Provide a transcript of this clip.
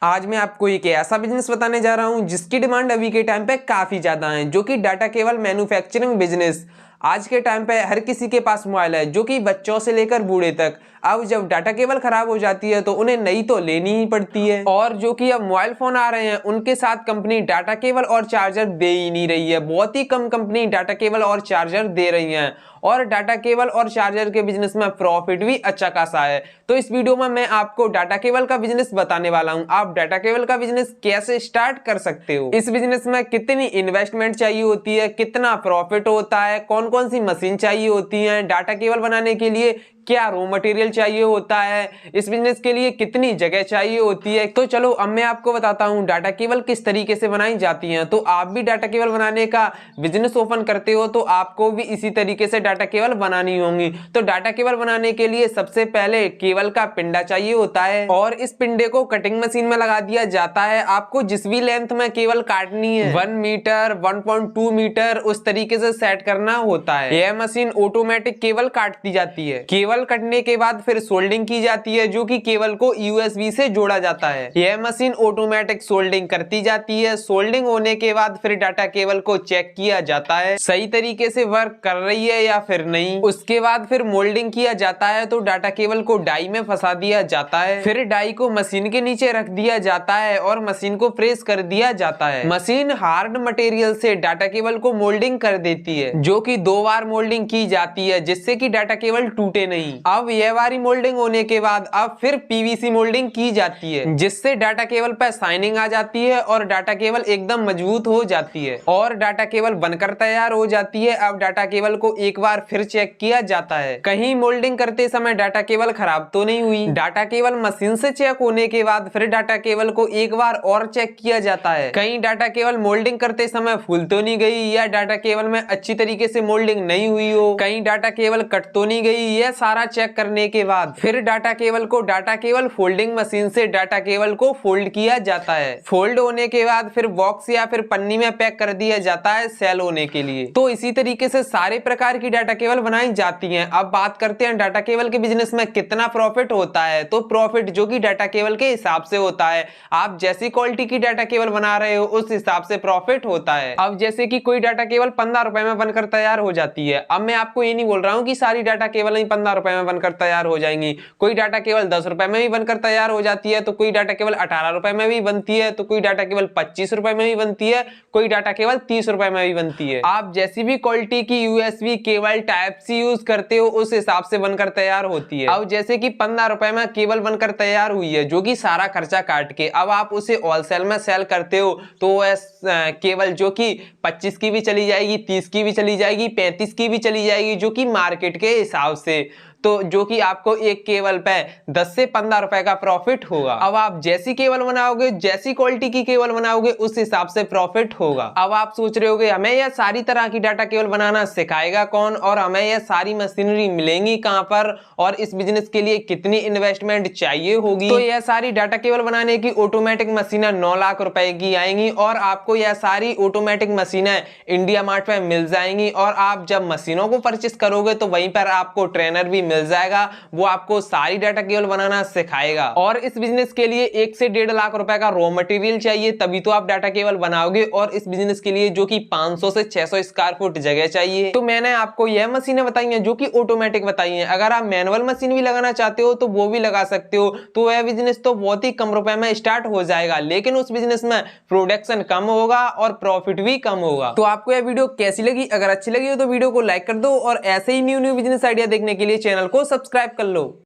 आज मैं आपको एक ऐसा बिजनेस बताने जा रहा हूं जिसकी डिमांड अभी के टाइम पे काफी ज्यादा है, जो कि डाटा केबल मैन्युफैक्चरिंग बिजनेस। आज के टाइम पे हर किसी के पास मोबाइल है, जो कि बच्चों से लेकर बूढ़े तक। अब जब डाटा केबल खराब हो जाती है तो उन्हें नई तो लेनी ही पड़ती है। और जो कि अब मोबाइल फोन आ रहे हैं उनके साथ कंपनी डाटा केबल और चार्जर दे ही नहीं रही है। बहुत ही कम कंपनी डाटा केबल और चार्जर दे रही है और डाटा केबल और चार्जर के बिजनेस में प्रॉफिट भी अच्छा खासा है। तो इस वीडियो में मैं आपको डाटा केबल का बिजनेस बताने वाला हूं। आप डाटा केबल का बिजनेस कैसे स्टार्ट कर सकते हो, इस बिजनेस में कितनी इन्वेस्टमेंट चाहिए होती है, कितना प्रॉफिट होता है, कौन कौन सी मशीन चाहिए होती है, डाटा केबल बनाने के लिए क्या रॉ मटेरियल चाहिए होता है, इस बिजनेस के लिए कितनी जगह चाहिए होती है। तो चलो अब मैं आपको बताता हूं डाटा केबल किस तरीके से बनाई जाती हैं। तो आप भी डाटा केबल बनाने का बिजनेस ओपन करते हो तो आपको भी इसी तरीके से डाटा केबल बनानी होंगी। तो डाटा केबल बनाने के लिए सबसे पहले केबल का पिंडा चाहिए होता है और इस पिंडे को कटिंग मशीन में लगा दिया जाता है। आपको जिस भी लेंथ में केबल काटनी है, 1 मीटर 1.2 मीटर, उस तरीके से सेट करना होता है। यह मशीन ऑटोमेटिक केबल काटती जाती है। केबल कटने के बाद फिर सोल्डिंग की जाती है, जो कि केबल को यूएसबी से जोड़ा जाता है। यह मशीन ऑटोमेटिक सोल्डिंग करती जाती है। सोल्डिंग होने के बाद फिर डाटा केबल को चेक किया जाता है सही तरीके से वर्क कर रही है या फिर नहीं। उसके बाद फिर मोल्डिंग किया जाता है। तो डाटा केबल को डाई में फंसा दिया जाता है। फिर डाई को मशीन के नीचे रख दिया जाता है और मशीन को प्रेस कर दिया जाता है। मशीन हार्ड मटेरियल से डाटा केबल को मोल्डिंग कर देती है, जो कि 2 बार मोल्डिंग की जाती है, जिससे कि डाटा केबल टूटे नहीं। अब यह वाली मोल्डिंग होने के बाद अब फिर पीवीसी मोल्डिंग की जाती है, जिससे डाटा केबल पर शाइनिंग आ जाती है और डाटा केबल एकदम मजबूत हो जाती है और डाटा केबल बनकर तैयार हो जाती है। अब डाटा केबल को एक बार फिर चेक किया जाता है, कहीं मोल्डिंग करते समय डाटा केबल खराब तो नहीं हुई। डाटा केबल मशीन से चेक होने के बाद फिर डाटा केबल को एक बार और चेक किया जाता है, कहीं डाटा केबल मोल्डिंग करते समय फूल तो नहीं गई या डाटा केबल में अच्छी तरीके से मोल्डिंग नहीं हुई हो, कहीं डाटा केबल कट तो नहीं गई। यह सारा चेक करने के बाद फिर डाटा केबल को डाटा केबल फोल्डिंग मशीन से डाटा केबल को फोल्ड किया जाता है। फोल्ड होने के बाद फिर बॉक्स या फिर पन्नी में पैक कर दिया जाता है सेल होने के लिए। तो इसी तरीके से सारे प्रकार की डाटा केबल बनाई जाती हैं। अब बात करते हैं डाटा केबल के बिजनेस में कितना प्रॉफिट होता है। तो प्रॉफिट जो कि डाटा केबल के हिसाब से होता है, आप जैसी क्वालिटी की डाटा केबल बना रहे हो उस हिसाब से प्रॉफिट होता है। अब जैसे कि कोई डाटा केबल 15 रुपए में बनकर तैयार हो जाती है। अब मैं आपको ये नहीं बोल रहा हूं कि सारी डाटा केबल ही 15 रुपए में बनकर तैयार हो जाएंगी। कोई डाटा केबल 10 रुपए में भी बनकर तैयार हो जाती है, तो कोई डाटा केबल 18 रुपए में भी बनती है, तो कोई डाटा केबल 25 रुपए में भी बनती है, कोई डाटा केबल 30 रुपए में भी बनती है। आप जैसी भी क्वालिटी की USB cable type C use करते हो उस हिसाब से बनकर तैयार होती है। अब जैसे कि 15 रुपए में केबल बनकर तैयार हुई है, जो कि सारा खर्चा काट के, अब आप उसे होलसेल में सेल करते हो तो केबल जो कि 25 की भी चली जाएगी, 30 की भी चली जाएगी, 35 की भी चली जाएगी, जो कि मार्केट के हिसाब से, तो जो कि आपको एक केबल पे 10 से 15 रुपए का प्रॉफिट होगा। अब आप जैसी केबल बनाओगे, जैसी क्वालिटी की केबल बनाओगे उस हिसाब से प्रॉफिट होगा। अब आप सोच रहे होगे हमें यह सारी तरह की डाटा केबल बनाना सिखाएगा कौन और हमें यह सारी मशीनरी मिलेंगी कहां पर और इस बिजनेस के लिए कितनी इन्वेस्टमेंट चाहिए होगी। तो यह सारी डाटा केबल बनाने की ऑटोमेटिक मशीनें 9 लाख रुपए की आएंगी और आपको यह सारी ऑटोमेटिक मशीनें इंडिया मार्ट में मिल जाएंगी। और आप जब मशीनों को परचेस करोगे तो वहीं पर आपको ट्रेनर भी मिल जाएगा, वो आपको सारी डाटा केबल बनाना सिखाएगा। और इस बिजनेस के लिए 1 से 1.5 लाख रुपए का रॉ मटेरियल चाहिए, तभी तो आप डाटा केबल बनाओगे। और इस बिजनेस के लिए जो कि 500 से 600 स्क्वायर फुट जगह चाहिए। तो मैंने आपको यह मशीनें बताई हैं जो कि ऑटोमेटिक बताई हैं। अगर आप मैनुअल मशीन भी लगाना चाहते हो तो वो भी लगा सकते हो। तो यह बिजनेस तो बहुत ही कम रुपए में स्टार्ट हो जाएगा, लेकिन उस बिजनेस में प्रोडक्शन कम होगा और प्रॉफिट भी कम होगा। तो आपको यह वीडियो कैसी लगी? अगर अच्छी लगी हो तो वीडियो को लाइक कर दो और ऐसे ही न्यू बिजनेस आइडिया देखने के लिए चैनल को सब्सक्राइब कर लो।